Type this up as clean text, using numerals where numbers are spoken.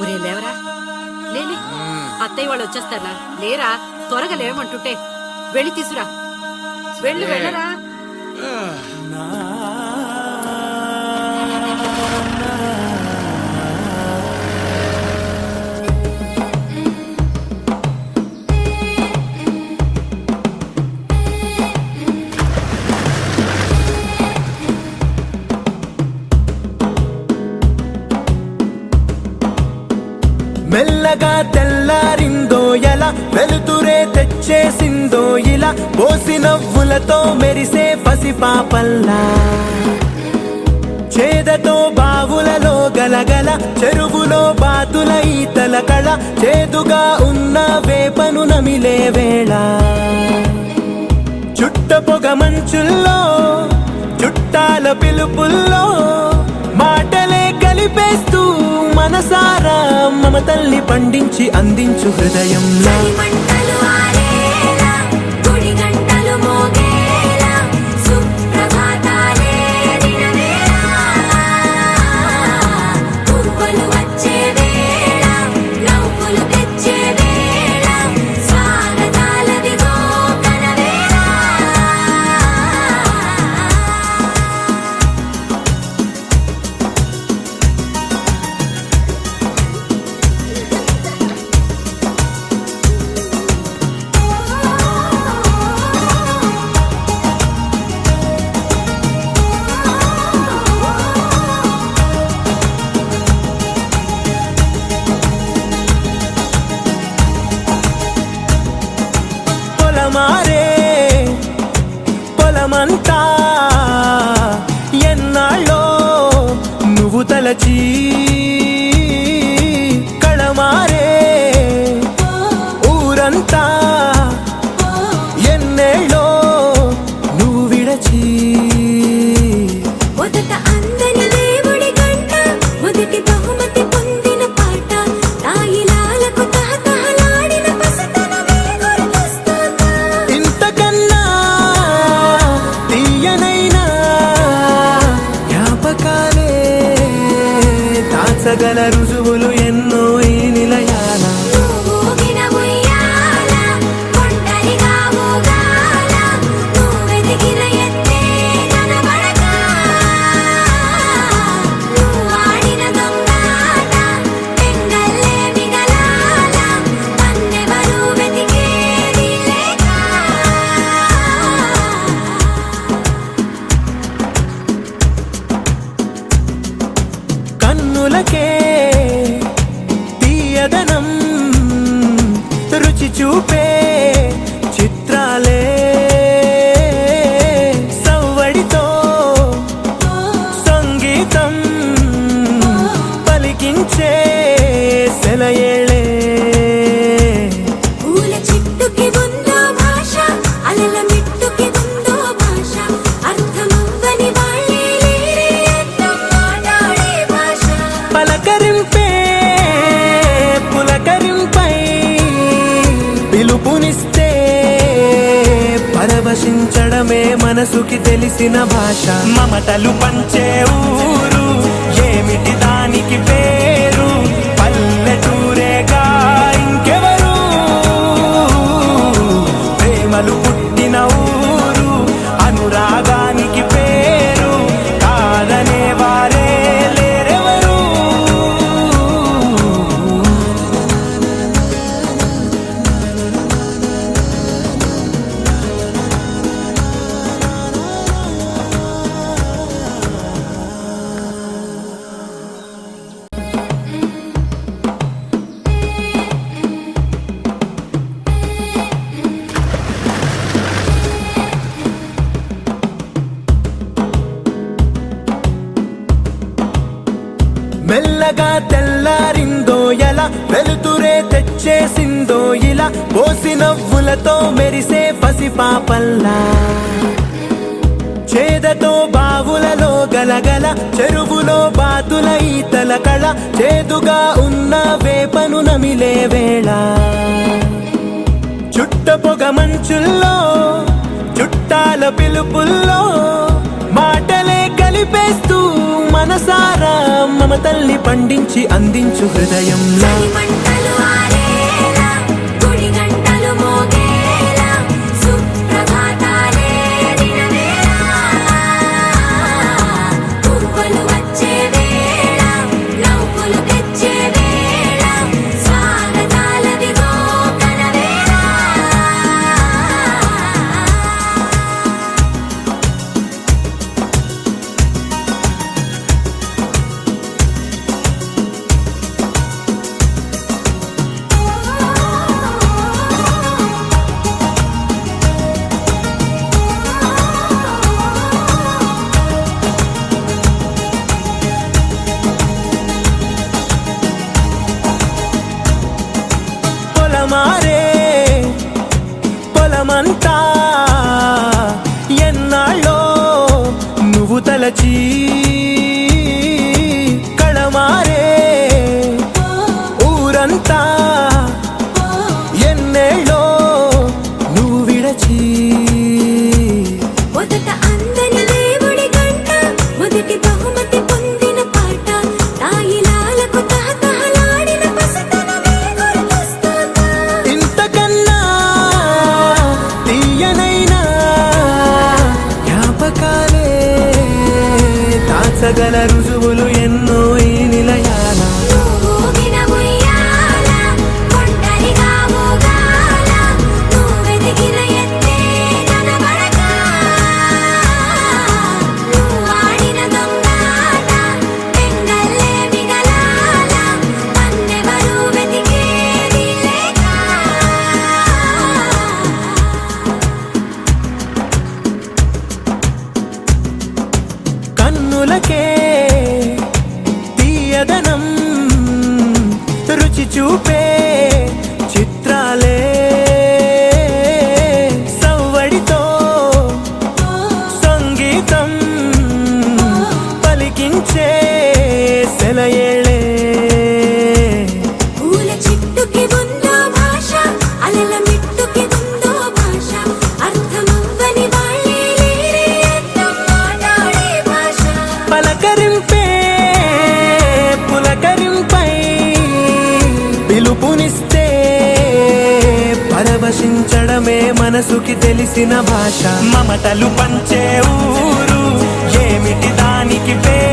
ఒరే లేవరా, లేలే, అత్తయ్య వాళ్ళు వచ్చేస్తారా? లేరా, త్వరగా లేవమంటుంటే వెళ్ళి తీసురా. వెళ్ళరా. మెల్లగా తెల్లారిందో ఎలా, వెలుతురే తెచ్చేసిందో ఇలా, పోసి నవ్వులతో మెరిసే పసిపాపల్లా, చేదతో బావులలో గలగల, చెరువులో బాతుల ఈతల కళ, చేదుగా ఉన్న వేపను నమిలే వేళ, చుట్ట పొగ మంచుల్లో చుట్టాల పిలుపుల్లో మాటలే కలిపేస్తూ మనసారా మమతల్ని పండించి అందించు హృదయంలో. మారే పొలమంతా ఎన్నాళ్ళో నువ్వు తలచి, కళమారే ఊరంతా ఎన్నేళ్ళో నువ్వు విడచి, గల రుజువులు ఎన్నో ఈ నిలయాల. కన్నులకే తీయదనం రుచి చూపే చిత్రాలే, సవ్వడితో సంగీతం పలికించే సెలయేళే, పలకరింపే పులకరింపై పిలుపునిస్తే పరవశించడమే మనసుకి తెలిసిన భాష. మమతలు పంచే ఊరు ఏమిటి దానికి పేరు, పల్లెటూరేగా ఇంకెవరు, ప్రేమలు పుట్టిన ఊరు అనురాగానికి పేరు, కాదనే వారే మెల్లగా తెల్లారిందో ఎలా, వెలుతురే తెచ్చేసిందో ఇలా, పోసి నవ్వులతో మెరిసే పసిపాపల్లా, చేదతో బావులలో గలగల, చెరువులో బాతుల ఈతల కళ, చేదుగా ఉన్న వేపను నమిలే వేళ, చుట్ట పొగ మంచుల్లో చుట్టాల పిలుపుల్లో మాటలే కలిపేస్తూ మనసారా మమ మమతల్ని పండించి అందించు హృదయంలో మంటలు ఆరేలా గుడి గంటలు మోగేలా సుప్రభాతాలే దినవేళ పువ్వులు వచ్చే వేళ నవ్వులు తెచ్చే వేళ స్వాగతాలదిగో కనవేళ పొలమారే పొలమంతా ఎన్నాళ్ళో నువ్వు తలచి కళమారే ఊరంతా ఎన్నేళ్ళో నువ్వు విడచి మొదట అందని దేవుడి గంట మొదటి బహుమతి పొందిన పాట తాయిలాలకు తహతహలాడిన పసితనమే గుర్తొస్తుందా ఇంతకన్నా తీయనైనా జ్ఞాపకాలే దాచగల రుజువులు ఎన్నో ఈ నిలయాల నువ్వు ఊగిన ఉయ్యాల ఒంటరిగా ఊగాల నువ్వెదిగిన ఎత్తే కనబడక నువ్వు ఆడిన దొంగాట పెంగల్లే మిగలాల నన్నెవరూ వెతికేది లేక కన్నులకే తీయదనం రుచి చూపే చిత్రాలే సవ్వడితో సంగీతం పలికించే సెలయేళే పూల చెట్టుకి ఉందో భాష అలల మిట్టుకి ఉందో భాష అర్థమవ్వని వాళ్ళే లేరే అర్థం మాట్లాడే భాష పలకరింపే పులకరింపై పిలుపునిస్తే పరవశించడమే మనసుకి తెలిసిన భాష మమతలు పంచే ఊరు ఏమిటి దానికి పేరు